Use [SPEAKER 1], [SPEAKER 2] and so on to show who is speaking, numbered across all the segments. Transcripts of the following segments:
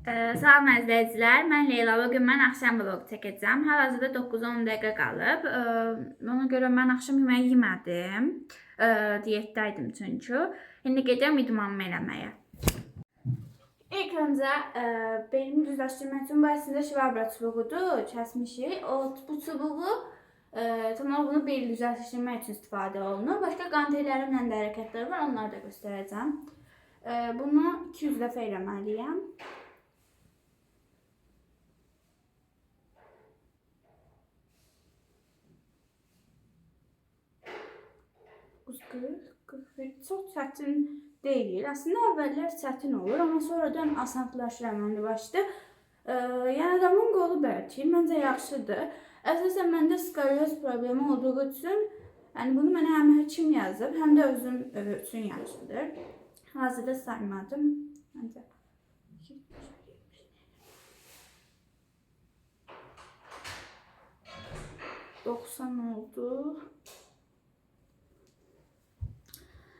[SPEAKER 1] Salam əzizləyicilər, mən Leyla. Bugün mən axşam vloq çəkəcəm. Hal-hazırda 9-10 dəqiqə qalıb. Ona görə mən axşam yeməyi yemədim. Diyetdəydim çünki. İndi gedəm idmanımı eləməyə. İlk öncə belimi düzləşdirmək üçün bu əslində şivabra çubuğudur, kəsmişik. Bu çubuğu tamam bunu bel düzləşdirmək üçün istifadə olunur. Başqa qantellərimlə də hərəkətlər var, onları da göstərəcəm. Bunu 200 dəfə eləməliyəm. Çox çətin deyil. Əslində əvvəllər çətin olur, amma sonradan asanlaşır əməlli başlı. Yəni adamın qolu bəlkə məncə yaxşıdır. Əsasən məndə skolyoz problemi olduğu üçün, yəni bunu mənə həm həkim yazıb, həm də özüm üçün yaxşıdır. Hazırda saymadım. Məncə 90 oldu.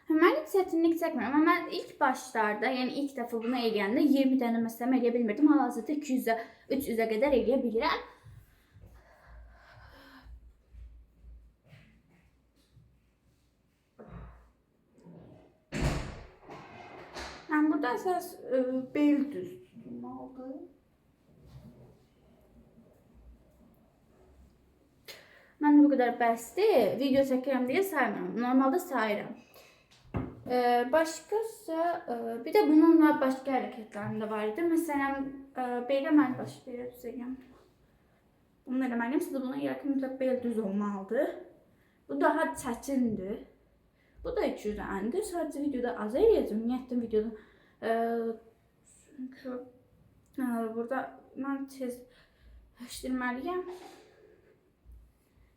[SPEAKER 1] Mən heç çətinlik çəkmirəm, amma mən ilk başlarda, yəni ilk dəfə bunu eləyəndə 20 dənə məsələn eləyə bilmirdim. Hal-hazırda 200-ə, 300-ə qədər eləyə bilirəm. Yəni burada əsas bel düz tutmalıdır. Mən bu qədər bəsdir, video çəkirəm deyə saymıram. Normalda sayıram. Başqasa, bir də bununla başqa hərəkətlərim də var idi. Məsələn, belə mən belə düzəyəm. Bunu eləməliyim, siz də buna yaxın mütləq bel düz olmalıdır. Bu daha çətindir. Bu da 200 dənədir. Sadəcə videoda az eləyəcəm. Ümumiyyətlə videoda. Çünki burada mən tezləşdirməliyəm.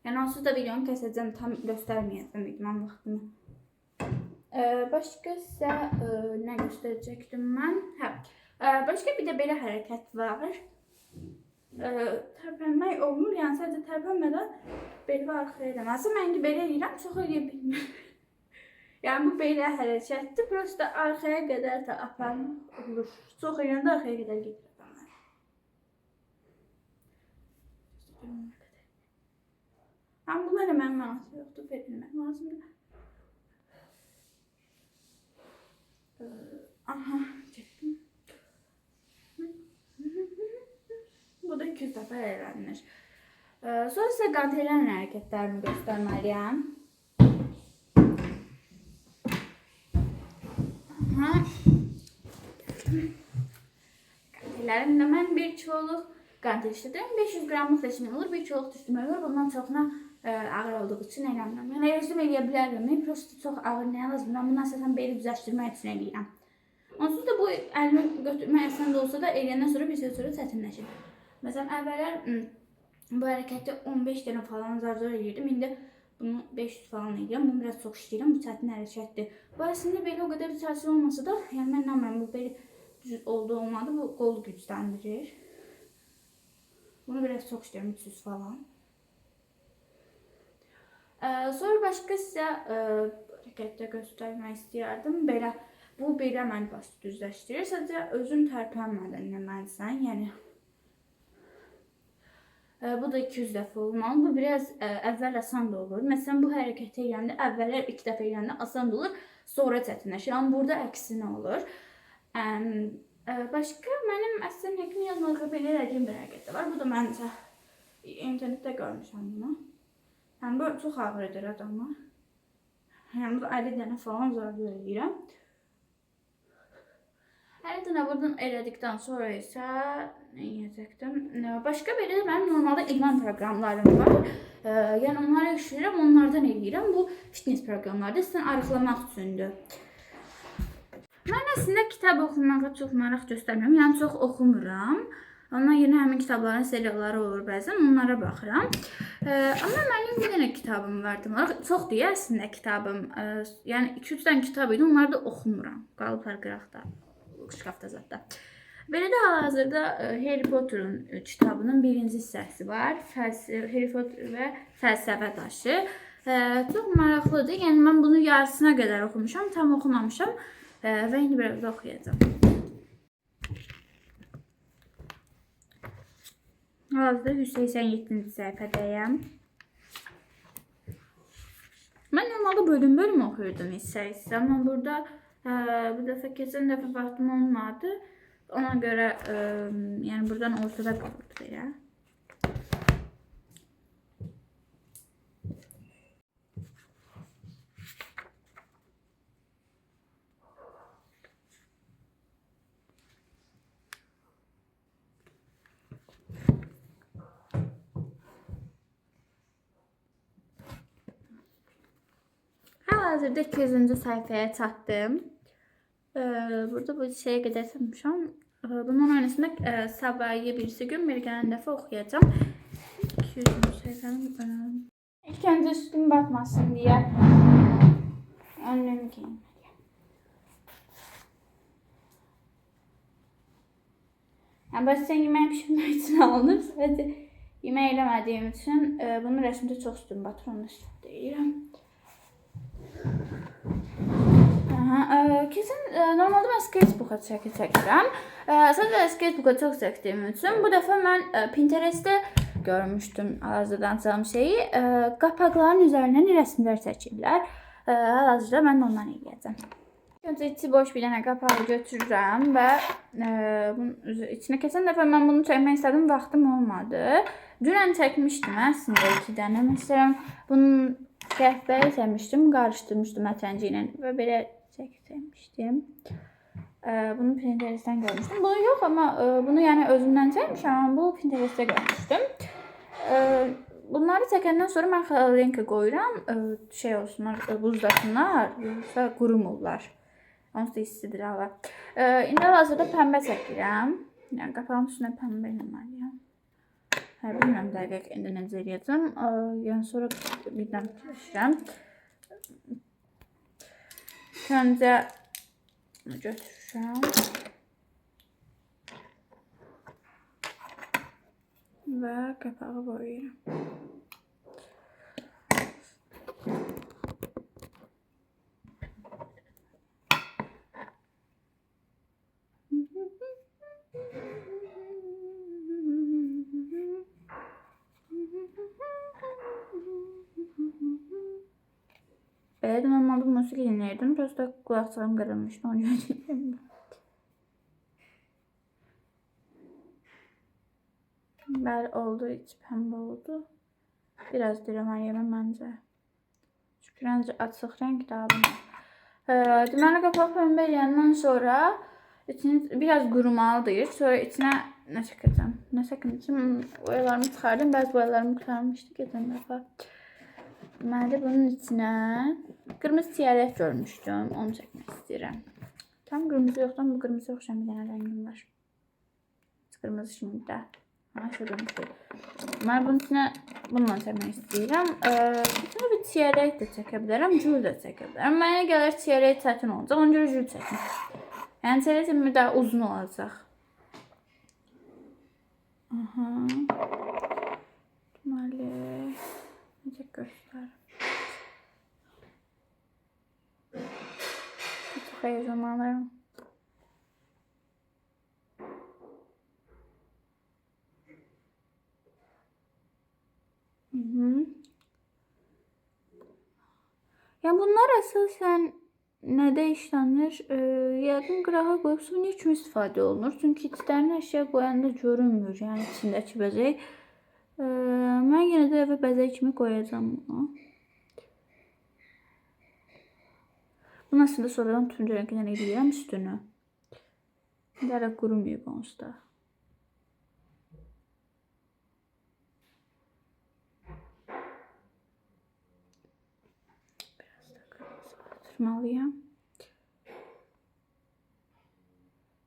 [SPEAKER 1] Yəni onsuz da videonu kəsəcəm, tam göstərməyəcəm idman vaxtını. Başqa isə nə göstərəcəkdim mən? Başqa bir də belə hərəkət var. Tərpənmək olmur, yəni sadəcə tərpənmədən beli arxaya eləməlisən. Mən indi belə eləyirəm, çox eləyə bilmirəm. Yəni bu belə hərəkətdir, prosta arxaya qədər də aparmaq olur. Çox eləyəndə arxaya qədər gedirəm mən. Amma bunu eləmənin mənası yoxdur, verilmək lazımdır. Aha, çəkdim. Bu da 200 dəfə elənilir. Sonra isə qantellərin hərəkətlərimi göstərməliyəm. Qantellərimdə mən 1 kiloluq qantel işlədirəm. 500 qramlıq seçmək olur, 1 kiloluq düşürmək olur. Bundan çoxuna ağır olduğu üçün eləmirəm. Yəni rejim eləyə bilərəm. Prosta çox ağır nəyə lazımdır? Mən bunu əsasən beli düzləşdirmək üçün eləyirəm. Onsuz da bu əlimi götürmək əsən də olsa da eləyəndən sonra bir süre sonra çətinləşir. Məsələn, əvvəllər bu hərəkəti 15 dənə falan zar-zor eləyirdim. İndi bunu 500 falan eləyirəm. Bunu biraz çox işləyirəm. Bu çətin hərəkətdir. Bu əslində belə o qədər təsir olmasa da, yəni mən inanmıram bu beli düz oldu olmadı. Bu qolu gücləndirir. Bunu biraz çox işləyirəm, 300 falan. Sonra başqa sizə hərəkətdə göstərmək istəyərdim. Bu belə məni başı düzləşdirir. Sadəcə özün tərpənmədən eləməlisən. Yəni bu da 200 dəfə olmalı. Bu biraz əvvəl asan da olur. Məsələn, bu hərəkəti eləyəndə əvvəllər 2 dəfə eləyəndə asan da olur, sonra çətinləşir. Amma burada əksinə olur. Başqa mənim əslində həkim yazmalıqda belə elədiyim bir hərəkət var. Bu da məncə internetdə görmüşəm bunu. Yəni bu çox ağır edir adamı. Yəni bu da 50 dənə falan zar-zor eləyirəm. 50 dənə buradan elədikdən sonra isə nə yiyəcəkdim? Başqa belə də mənim normalda idman proqramlarım var. Yəni onları işləyirəm, onlardan eləyirəm. Bu fitness proqramlardır, sizdən arıqlamaq üçündür. Mən əslində kitab oxumağa çox maraq göstərmirəm. Yəni çox oxumuram. Ondan yerinə həmin kitabların seriyaları olur bəzən, onlara baxıram. Amma mənim bir dənə kitabım vardı. Çox deyə əslində kitabım. Yəni 2-3 dənə kitab idi, onları da oxumuram. Qalıblar qıraqda, şkafda zətdə. Belə də hal-hazırda Harry Potter'ın kitabının 1-ci hissəsi var. Harry Potter və fəlsəfə daşı. Çox maraqlıdır. Yəni mən bunu yarısına qədər oxumuşam, tam oxumamışam və indi biraz da oxuyacağım. Hal-hazırda 187-ci səhifədəyəm. Mən normalda bölüm oxuyurdum hissə, amma burada bu dəfə keçən dəfə vaxtım olmadı. Ona görə yəni buradan ortada qalırdı belə. Hal-hazırda 200-cü səhifəyə çatdım. Burada bu şeyə qədər çatmışam. Bunun öncəsində sabahı birisi gün bir gələn dəfə oxuyacağam. 200-cü səhifənin ilk öncə üstüm batmasın deyə önlüğümü giyinməliyəm. Yəni bəzən yemək pişirmək üçün alınır. Sadəcə yemək eləmədiyim üçün bunu rəsmdə çox üstüm batır, onu da deyirəm. Kesin normalde ben sketchbook'a çəkirəm. Sadəcə sketchbook'a çox çəkdiyim üçün bu dəfə mən Pinterest'te görmüşdüm hal-hazırda açacağım şeyi. Qapaqların üzərindən rəsmlər çəkirlər. Hal-hazırda mən ondan eləyəcəm. Öncə içi boş bir dənə qapağı götürürəm və bunun içine keçən dəfə mən bunu çəkmək istədim, vaxtım olmadı. Dünən çəkmişdim əslində 2 dənə. Məsələn, bunun qəhvəyi çəkmişdim, qarışdırmışdım ətrənci ilə və belə çəkmişdim. Bunu Pinterest'ten görmüştüm. Bunu yok ama bunu yani özümden çəkmişəm, amma bu Pinterest'te görmüştüm. Bunları çəkəndən sonra mən linki qoyuram. Şey olsunlar, buzdasınlar, yoxsa qurumurlar. Onsuz da istidir hava. İndi hal-hazırda pəmbə çəkirəm. Yəni qapağın üstünə pəmbə eləməliyəm. Bilmirəm dəqiq indi necə eləyəcəm. Yəni sonra birdən fikirləşirəm. Öncə götürürəm və qapağı boyayıram. Evet, normalde musiki dinlerdim. Biraz da kulaklarım kırılmıştı. Onu dinledim. Bəli, oldu. İçi pəmbə oldu. Biraz dirəməliyəm məncə. Çünki məncə açıq rəng daha bunu. Deməli, qapaq pəmbə eləyəndən sonra içini biraz qurumalıdır. Sonra içinə nə çəkəcəm? Nə çəkəcəm? Boyalarımı çıxardım. Bəzi boyalarımı qurtarmışdı geçən dəfə. Deməli, bunun içinə qırmızı çiyələk görmüşdüm. Onu çəkmək istəyirəm. Tam qırmızı yoxdur, bu qırmızı oxşayan bir dənə rəngim var. Qırmızı şimdi də. Şurada bir şey. Deməli, bunun içinə bununla çəkmək istəyirəm. İçinə bir çiyələk də çəkə bilərəm, gül də çəkə bilərəm. Mənə gəlir çiyələk çətin olacaq, ona görə gül çəkim. Yəni, çiyələk bir daha uzun olacaq. Deməli, necə göstərim? Çok heyecanlanıyorum. Yani bunlar əsasən nədə işlənir? Yəqin qırağa qoyub suni kimi istifadə olunur. Çünki içlərini əşya qoyanda görünmür, yəni içindəki bəzək. Mən yenə də evə bəzək kimi qoyacağım bunu. Bunu aslında sonradan turuncu rəngdən eləyirəm üstünü. Hələ qurumuyub onsuz da. Biraz da qırmızı batırmalıyam.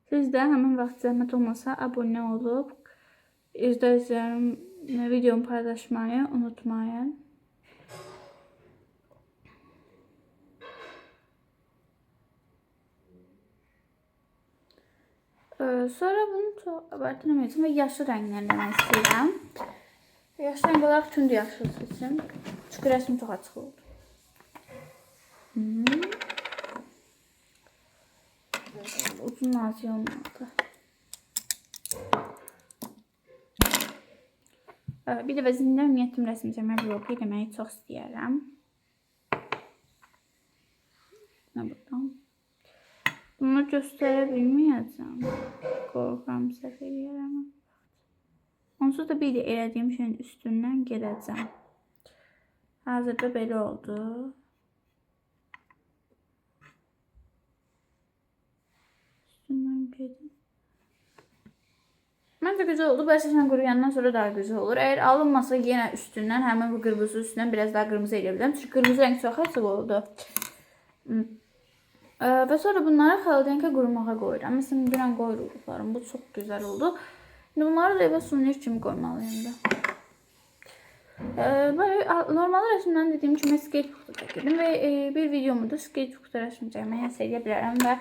[SPEAKER 1] Siz də həmin vaxt zəhmət olmasa abunə olub izləyicilərim videomu paylaşmayı unutmayın. Sonra bunu çok abartılmayacağım ve yaşlı rənglərdən istəyirəm. Yaşlı rəng olaraq tünd yaşlı seçim. Çünki rəsm çox açıq oldu. Uzun nazik olmadı. Bir də vəzində ümumiyyətlə rəsm çəkmək vlogu eləməyi çox istəyirəm. Nə buradan? Bunu göstərə bilməyəcəm. Qorxuram səhv eləyərəm. Onsuz da bir də elədiyim şeyin üstündən gedəcəm. Hazırda belə oldu. Üstündən gedim. Məncə güzel oldu. Bu əsasən quruyandan sonra daha güzel olur. Əgər alınmasa yenə üstündən həmin bu qırmızı üstündən biraz daha qırmızı eləyə bilərəm. Çünki qırmızı rəng çox açıq oldu. Və sonra bunları xaldenka qurumağa qoyuram. Məsələn, dünən qoyurduqlarım. Bu çox gözəl oldu. Şimdi bunları da evə suvenir kimi qoymalıyım da. Normalde rəsmdən dediyim kimi sketchbookda çəkirdim və bir videomu da sketchbookda rəsm çəkməyə eləyə bilərəm və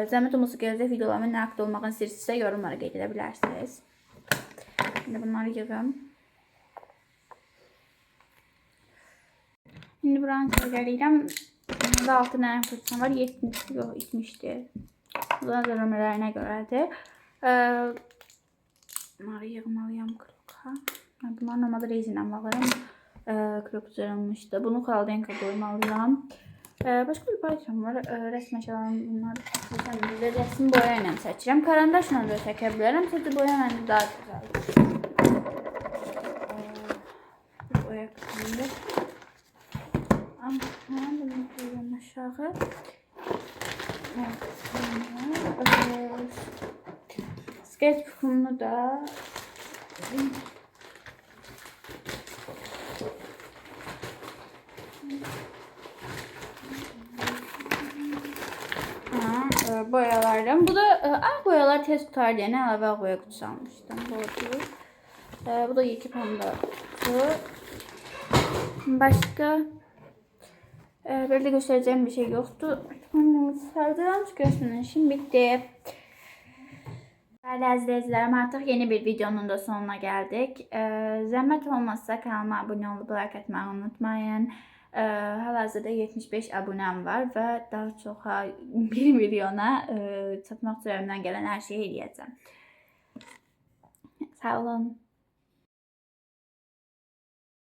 [SPEAKER 1] zəhmət olmasa gələcək videolarımın nə haqqda olmağını istəyirsinizsə yorumlara qeyd edə bilərsiniz. Şimdi bunları yığım. Şimdi buranı çəkəliyəm. Burada 6 dənə fırçam var. 70 yox, 70'dir. Bunlar da nömrələrinə görədir. Bunları yığmalıyam kroka. Bunlar normalde rezinlə bağlarım. Krok cırılmışdı. Bunu xaldenka qoymalıyam. Başqa bir parçam var. Rəsm əşyalarım bunlar. Rəsm boya ilə çəkirəm. Karandaşla da çəkə bilərəm. Sadəcə boya məndə daha gözəldir. Boya qısmında. Bunu koyuyorum aşağı. Sketchbook'umu da boyalarım. Bu da ağ boyalar tez tutar diye əlavə ağ boya kutusu almışdım. Bu da 2 panda kutu. Başka böyle göstereceğim bir şey yoktu. Sardıram çıkıyorsunuz. Şimdi bitti. Değerli izleyicilerim, artık yeni bir videonun da sonuna geldik. Zəhmət olmazsa kanalıma abone olup like etmeyi unutmayın. Hal-hazırda 75 abonem var ve daha çok 1 milyona çatmaq üzərimdən gələn hər şeyi eləyəcəm. Sağ olun.